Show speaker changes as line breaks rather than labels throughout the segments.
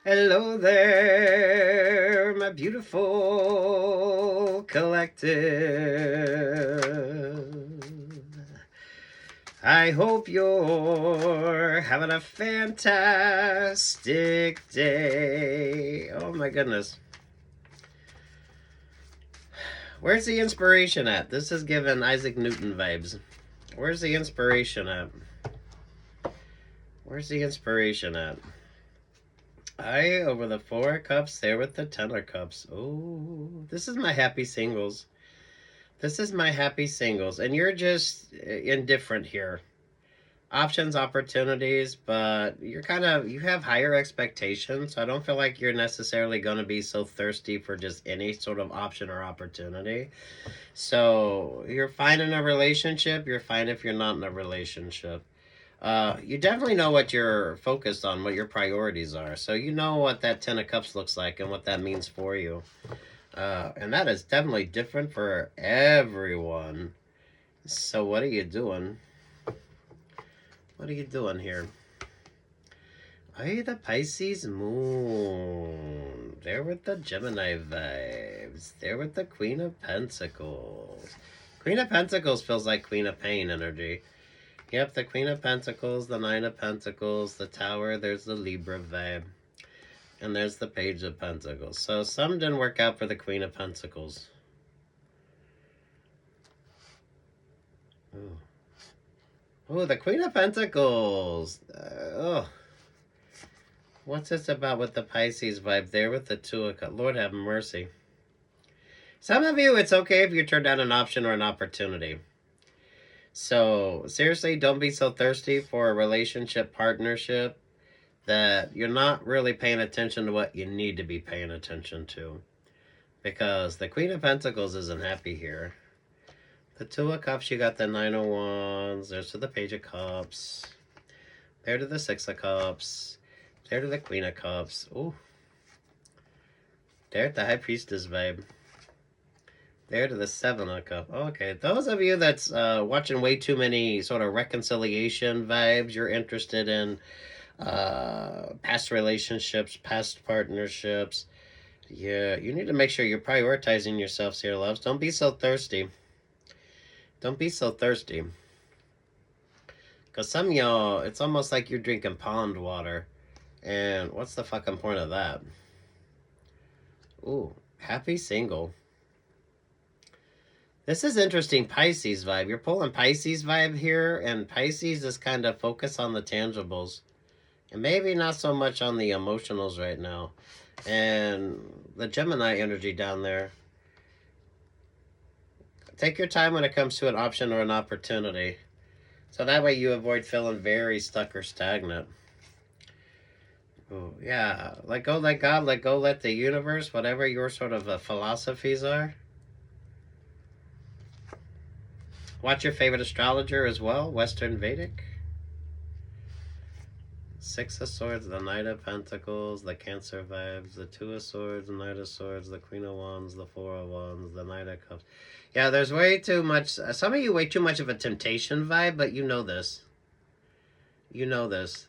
Hello there, my beautiful collective. I hope you're having a fantastic day. Oh my goodness. Where's the inspiration at? This is giving Isaac Newton vibes. Where's the inspiration at? Where's the inspiration at? I over the 4 of Cups, there with the 10 of Cups. Oh, this is my happy singles. This is my happy singles. And you're just indifferent here. Options, opportunities, but you have higher expectations. So I don't feel like you're necessarily going to be so thirsty for just any sort of option or opportunity. So you're fine in a relationship. You're fine if you're not in a relationship. You definitely know what you're focused on, what your priorities are. So you know what that 10 of Cups looks like and what that means for you. And that is definitely different for everyone. So what are you doing? What are you doing here? Hey, the Pisces moon. There with the Gemini vibes. There with the Queen of Pentacles. Queen of Pentacles feels like Queen of Pain energy. Yep, the Queen of Pentacles, the Nine of Pentacles, the Tower, there's the Libra vibe. And there's the Page of Pentacles. So some didn't work out for the Queen of Pentacles. Ooh. Oh, the Queen of Pentacles. What's this about with the Pisces vibe there with the Two of Cups? Lord have mercy. Some of you, it's okay if you turn down an option or an opportunity. So, seriously, don't be so thirsty for a relationship, partnership, that you're not really paying attention to what you need to be paying attention to. Because the Queen of Pentacles isn't happy here. The Two of Cups, you got the Nine of Wands. There's to the Page of Cups. There to the Six of Cups. There to the Queen of Cups. Ooh. There at the High Priestess vibe. There to the Seven of Cups. Okay, those of you that's watching way too many sort of reconciliation vibes, you're interested in past relationships, past partnerships. Yeah, you need to make sure you're prioritizing yourselves here, loves. Don't be so thirsty. Don't be so thirsty. Because some of y'all, it's almost like you're drinking pond water. And what's the fucking point of that? Ooh, happy single. This is interesting Pisces vibe. You're pulling Pisces vibe here, and Pisces is kind of focused on the tangibles. And maybe not so much on the emotionals right now. And the Gemini energy down there. Take your time when it comes to an option or an opportunity. So that way you avoid feeling very stuck or stagnant. Ooh, yeah, let go, let God, let go, let the universe, whatever your sort of philosophies are. Watch your favorite astrologer as well, Western Vedic. Six of Swords, the Knight of Pentacles, the Cancer vibes, the Two of Swords, the Knight of Swords, the Queen of Wands, the Four of Wands, the Knight of Cups. Yeah, there's way too much, some of you way too much of a temptation vibe, but you know this. You know this.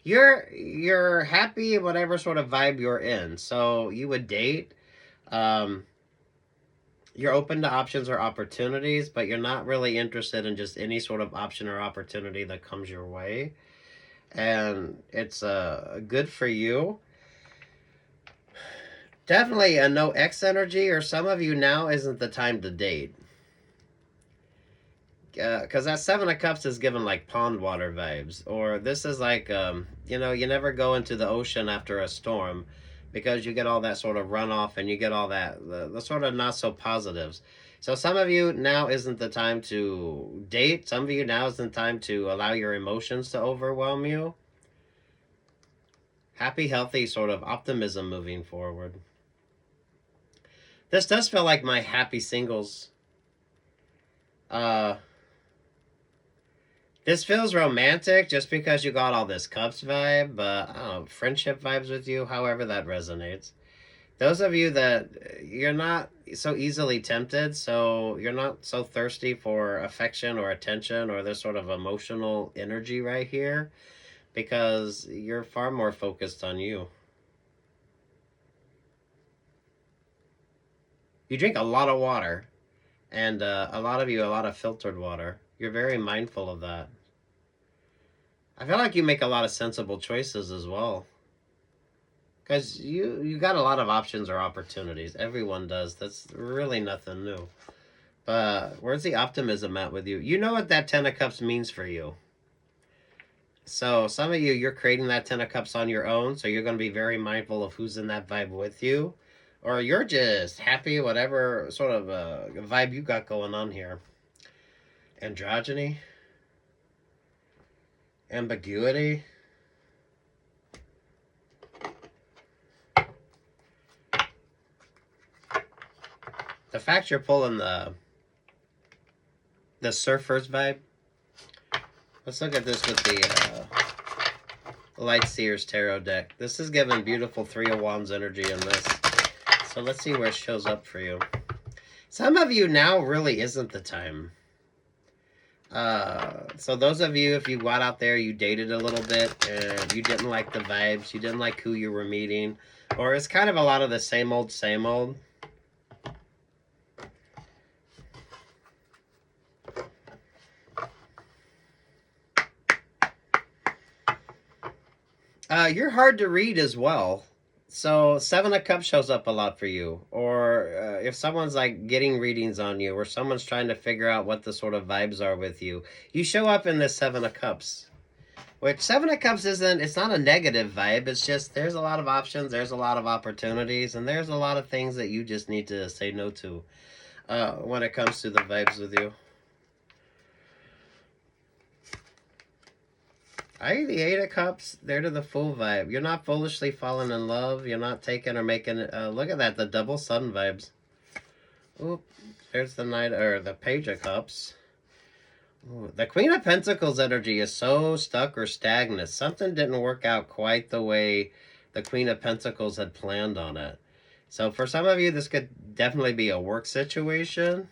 You're happy whatever sort of vibe you're in. So you would date. You're open to options or opportunities, but you're not really interested in just any sort of option or opportunity that comes your way. And it's good for you. Definitely a no X energy, or some of you now isn't the time to date. Because that Seven of Cups is given like pond water vibes. Or this is like, you know, you never go into the ocean after a storm because you get all that sort of runoff and you get all that, the sort of not so positives. So some of you now isn't the time to date. Some of you now isn't the time to allow your emotions to overwhelm you. Happy, healthy sort of optimism moving forward. This does feel like my happy singles. This feels romantic just because you got all this Cups vibe, but I don't know, friendship vibes with you, however that resonates. Those of you that you're not so easily tempted, so you're not so thirsty for affection or attention or this sort of emotional energy right here, because you're far more focused on you. You drink a lot of water, and a lot of you, a lot of filtered water. You're very mindful of that. I feel like you make a lot of sensible choices as well. Because you got a lot of options or opportunities. Everyone does. That's really nothing new. But where's the optimism at with you? You know what that Ten of Cups means for you. So some of you, you're creating that Ten of Cups on your own. So you're going to be very mindful of who's in that vibe with you. Or you're just happy, whatever sort of vibe you got going on here. Androgyny. Ambiguity. The fact you're pulling the surfer's vibe. Let's look at this with the Light Seers Tarot deck. This is giving beautiful Three of Wands energy in this. So let's see where it shows up for you. Some of you now really isn't the time. So those of you, if you got out there, you dated a little bit, and you didn't like the vibes, you didn't like who you were meeting, or it's kind of a lot of the same old, same old. You're hard to read as well. So Seven of Cups shows up a lot for you. Or if someone's like getting readings on you, or someone's trying to figure out what the sort of vibes are with you, you show up in this Seven of Cups. Which Seven of Cups isn't, it's not a negative vibe. It's just there's a lot of options, there's a lot of opportunities, and there's a lot of things that you just need to say no to when it comes to the vibes with you. The Eight of Cups, they're to the Fool vibe. You're not foolishly falling in love. You're not taking or making... look at that, the double sun vibes. Oop, there's the Knight, or the Page of Cups. Ooh, the Queen of Pentacles energy is so stuck or stagnant. Something didn't work out quite the way the Queen of Pentacles had planned on it. So for some of you, this could definitely be a work situation.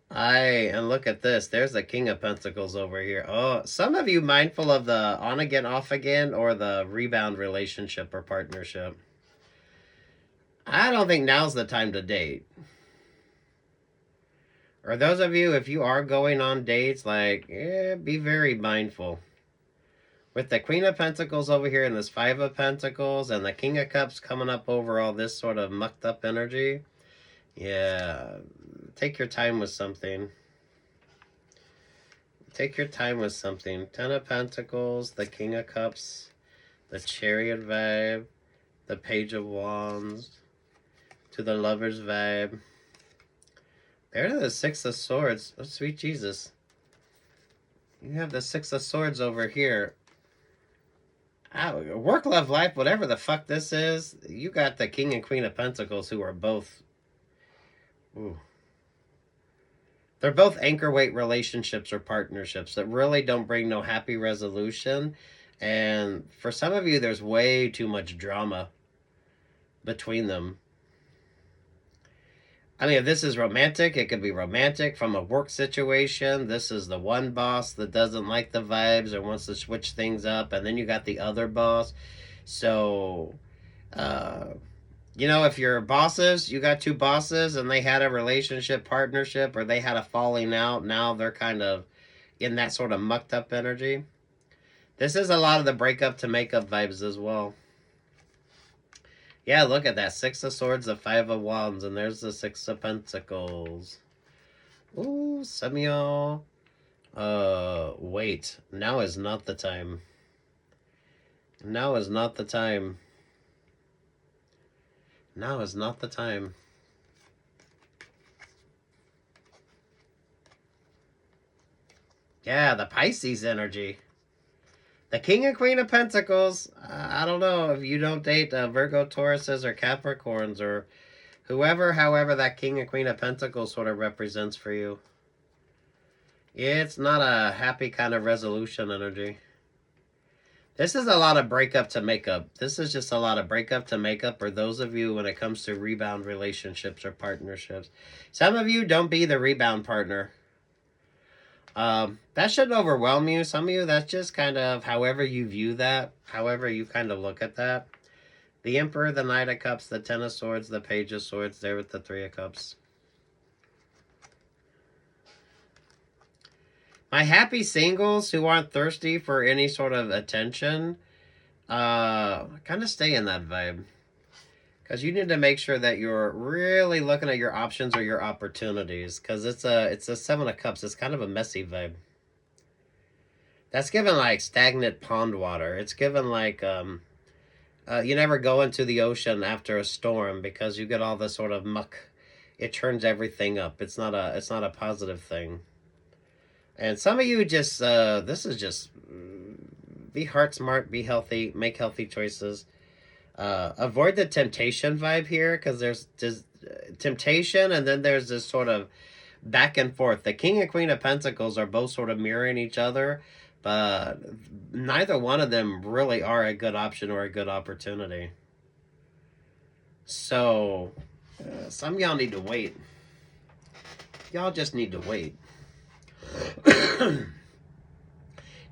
And look at this. There's the King of Pentacles over here. Oh, some of you mindful of the on again, off again, or the rebound relationship or partnership. I don't think now's the time to date. Or those of you, if you are going on dates, like, be very mindful. With the Queen of Pentacles over here and this Five of Pentacles and the King of Cups coming up over all this sort of mucked up energy. Yeah, take your time with something. Take your time with something. Ten of Pentacles, the King of Cups, the Chariot vibe, the Page of Wands, to the Lover's vibe. There's the Six of Swords. Oh, sweet Jesus. You have the Six of Swords over here. Work, love, life, whatever the fuck this is. You got the King and Queen of Pentacles who are both... Ooh. They're both anchor weight relationships or partnerships that really don't bring no happy resolution. And for some of you, there's way too much drama between them. I mean, if this is romantic, it could be romantic from a work situation. This is the one boss that doesn't like the vibes or wants to switch things up. And then you got the other boss. So, you know, if you're bosses, you got two bosses and they had a relationship partnership or they had a falling out. Now they're kind of in that sort of mucked up energy. This is a lot of the breakup to makeup vibes as well. Yeah, look at that. Six of Swords, the Five of Wands, and there's the Six of Pentacles. Ooh, some of y'all. Wait. Now is not the time. Now is not the time. Now is not the time. Yeah, the Pisces energy. The King and Queen of Pentacles. I don't know if you don't date Virgo, Tauruses, or Capricorns, or whoever, however that King and Queen of Pentacles sort of represents for you. It's not a happy kind of resolution energy. This is a lot of breakup to makeup. This is just a lot of breakup to makeup, or those of you when it comes to rebound relationships or partnerships. Some of you don't be the rebound partner. That shouldn't overwhelm you. Some of you, that's just kind of however you view that, however you kind of look at that. The Emperor, the Knight of Cups, the Ten of Swords, the Page of Swords, there with the Three of Cups. My happy singles who aren't thirsty for any sort of attention, kind of stay in that vibe. Because you need to make sure that you're really looking at your options or your opportunities. Because it's a Seven of Cups. It's kind of a messy vibe. That's given like stagnant pond water. It's given like you never go into the ocean after a storm because you get all this sort of muck. It turns everything up. It's not a positive thing. And some of you just this is just be heart smart, be healthy, make healthy choices. Avoid the temptation vibe here because there's temptation and then there's this sort of back and forth. The King and Queen of Pentacles are both sort of mirroring each other, but neither one of them really are a good option or a good opportunity. So some of y'all need to wait. Y'all just need to wait.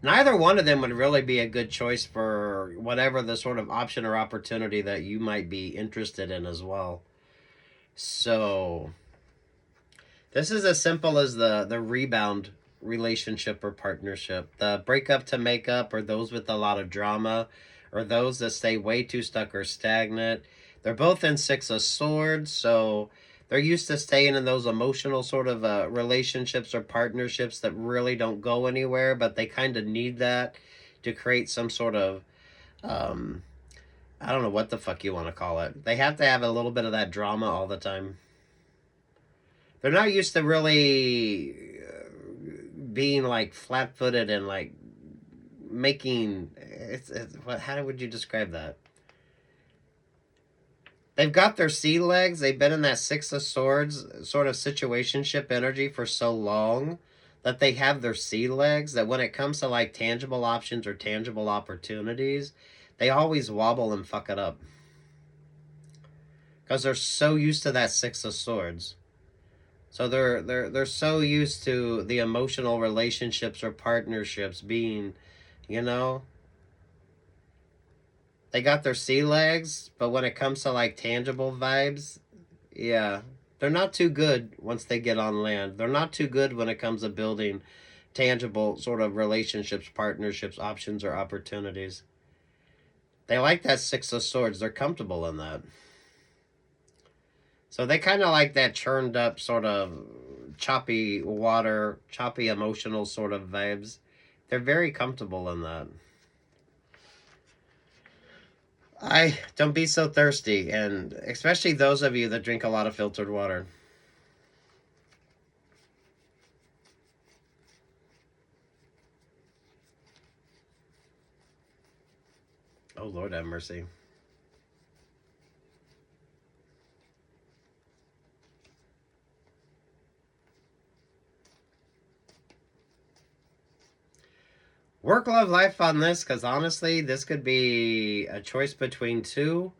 Neither one of them would really be a good choice for whatever the sort of option or opportunity that you might be interested in as well. So this is as simple as the rebound relationship or partnership. The breakup to make up or those with a lot of drama or those that stay way too stuck or stagnant. They're both in Six of Swords, so they're used to staying in those emotional sort of relationships or partnerships that really don't go anywhere, but they kind of need that to create some sort of, I don't know what the fuck you want to call it. They have to have a little bit of that drama all the time. They're not used to really being like flat-footed and like making, how would you describe that? They've got their sea legs. They've been in that Six of Swords sort of situationship energy for so long that they have their sea legs that when it comes to like tangible options or tangible opportunities, they always wobble and fuck it up. Because they're so used to that Six of Swords. So they're so used to the emotional relationships or partnerships being, you know, they got their sea legs, but when it comes to like tangible vibes, yeah, they're not too good once they get on land. They're not too good when it comes to building tangible sort of relationships, partnerships, options, or opportunities. They like that Six of Swords. They're comfortable in that. So they kind of like that churned up sort of choppy water, choppy emotional sort of vibes. They're very comfortable in that. Don't be so thirsty, and especially those of you that drink a lot of filtered water. Oh, Lord have mercy. Work, love, life on this, because honestly, this could be a choice between two.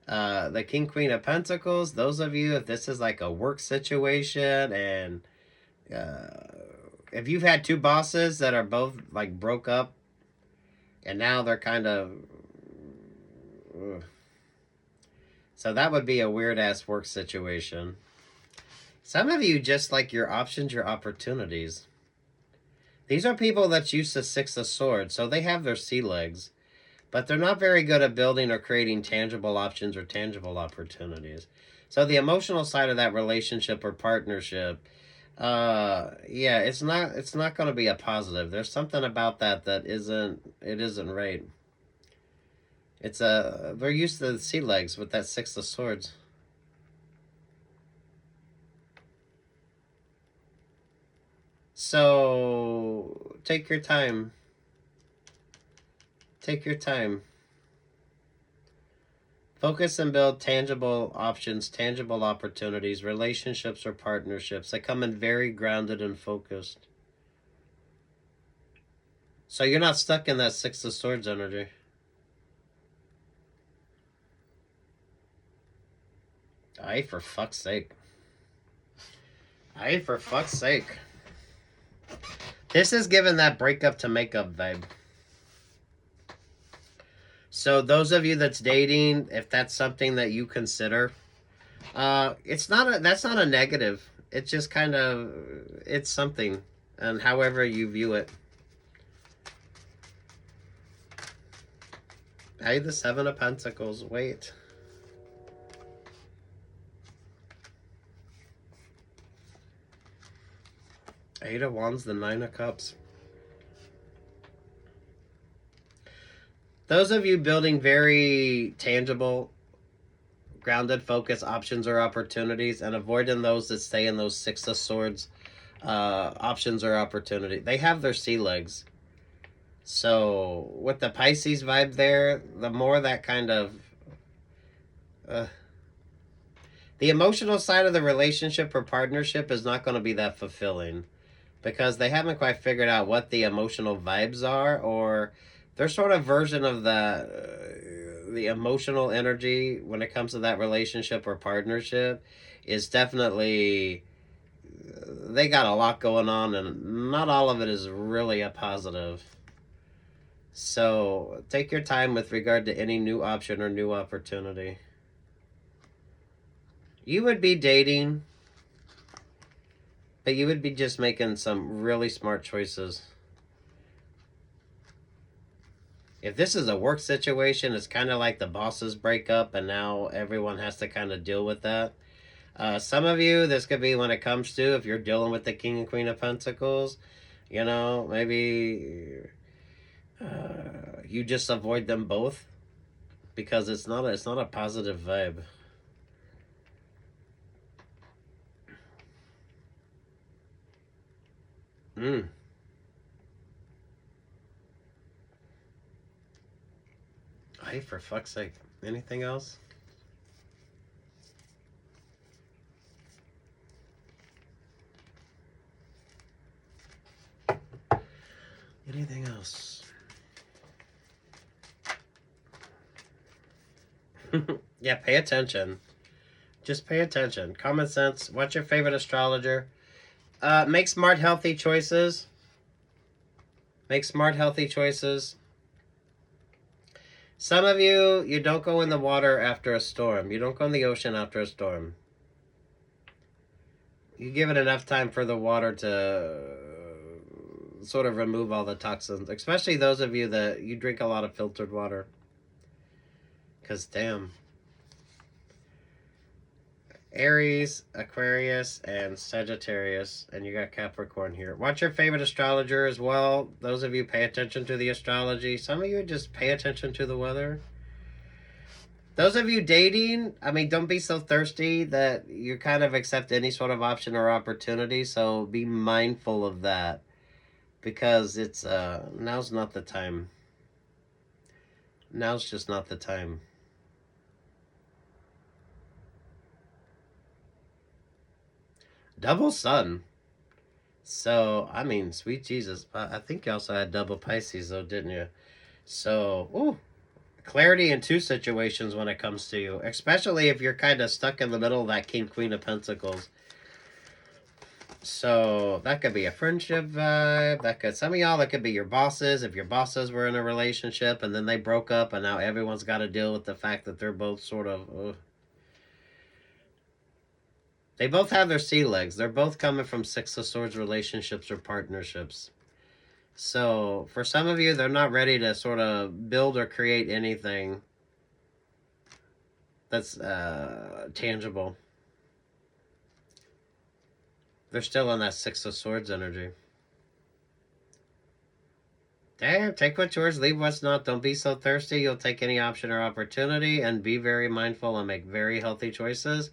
The King, Queen of Pentacles, those of you, if this is like a work situation, and if you've had two bosses that are both like broke up, and now they're kind of... So that would be a weird-ass work situation. Some of you just like your options, your opportunities. These are people that's used to Six of Swords, so they have their sea legs. But they're not very good at building or creating tangible options or tangible opportunities. So the emotional side of that relationship or partnership, yeah, it's not going to be a positive. There's something about that isn't right. They're used to the sea legs with that Six of Swords. So take your time. Take your time. Focus and build tangible options, tangible opportunities, relationships or partnerships that come in very grounded and focused. So you're not stuck in that Six of Swords energy. Aye, for fuck's sake. Aye, for fuck's sake. This is giving that breakup to makeup vibe. So those of you that's dating, if that's something that you consider, that's not a negative. It's just kind of, it's something, and however you view it. Hey, the Seven of Pentacles. Wait. Eight of Wands, the Nine of Cups. Those of you building very tangible, grounded, focused options or opportunities, and avoiding those that stay in those Six of Swords options or opportunity. They have their sea legs. So with the Pisces vibe there, the more that kind of the emotional side of the relationship or partnership is not going to be that fulfilling, because they haven't quite figured out what the emotional vibes are, or their sort of version of the emotional energy when it comes to that relationship or partnership is definitely, they got a lot going on, and not all of it is really a positive. So take your time with regard to any new option or new opportunity. You would be dating, but you would be just making some really smart choices. If this is a work situation, it's kind of like the bosses break up and now everyone has to kind of deal with that. Some of you, this could be when it comes to, if you're dealing with the King and Queen of Pentacles, you know, maybe you just avoid them both, because it's not a positive vibe. Hey, for fuck's sake. Anything else? Anything else? Yeah, pay attention. Just pay attention. Common sense. What's your favorite astrologer? Make smart, healthy choices. Make smart, healthy choices. Some of you, you don't go in the water after a storm. You don't go in the ocean after a storm. You give it enough time for the water to sort of remove all the toxins. Especially those of you that you drink a lot of filtered water. Because damn. Aries, Aquarius, and Sagittarius, and you got Capricorn here. What's your favorite astrologer as well? Those of you pay attention to the astrology. Some of you just pay attention to the weather. Those of you dating, I mean, don't be so thirsty that you kind of accept any sort of option or opportunity, so be mindful of that, because it's, now's not the time. Now's just not the time. Double Sun. So, I mean, sweet Jesus. I think you also had double Pisces, though, didn't you? So, ooh, clarity in two situations when it comes to you, especially if you're kind of stuck in the middle of that King, Queen of Pentacles. So, that could be a friendship vibe. That could, some of y'all, that could be your bosses. If your bosses were in a relationship and then they broke up and now everyone's got to deal with the fact that they're both sort of... They both have their sea legs. They're both coming from Six of Swords relationships or partnerships. So for some of you, they're not ready to sort of build or create anything that's tangible. They're still on that Six of Swords energy. Damn, take what's yours, leave what's not. Don't be so thirsty. You'll take any option or opportunity, and be very mindful and make very healthy choices.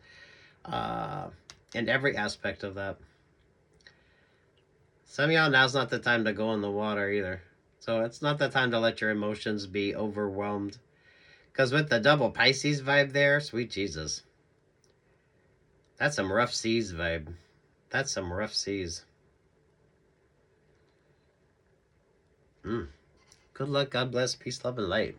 In every aspect of that. Some of y'all, now's not the time to go in the water either. So it's not the time to let your emotions be overwhelmed. Because with the double Pisces vibe there, sweet Jesus. That's some rough seas vibe. That's some rough seas. Good luck, God bless, peace, love, and light.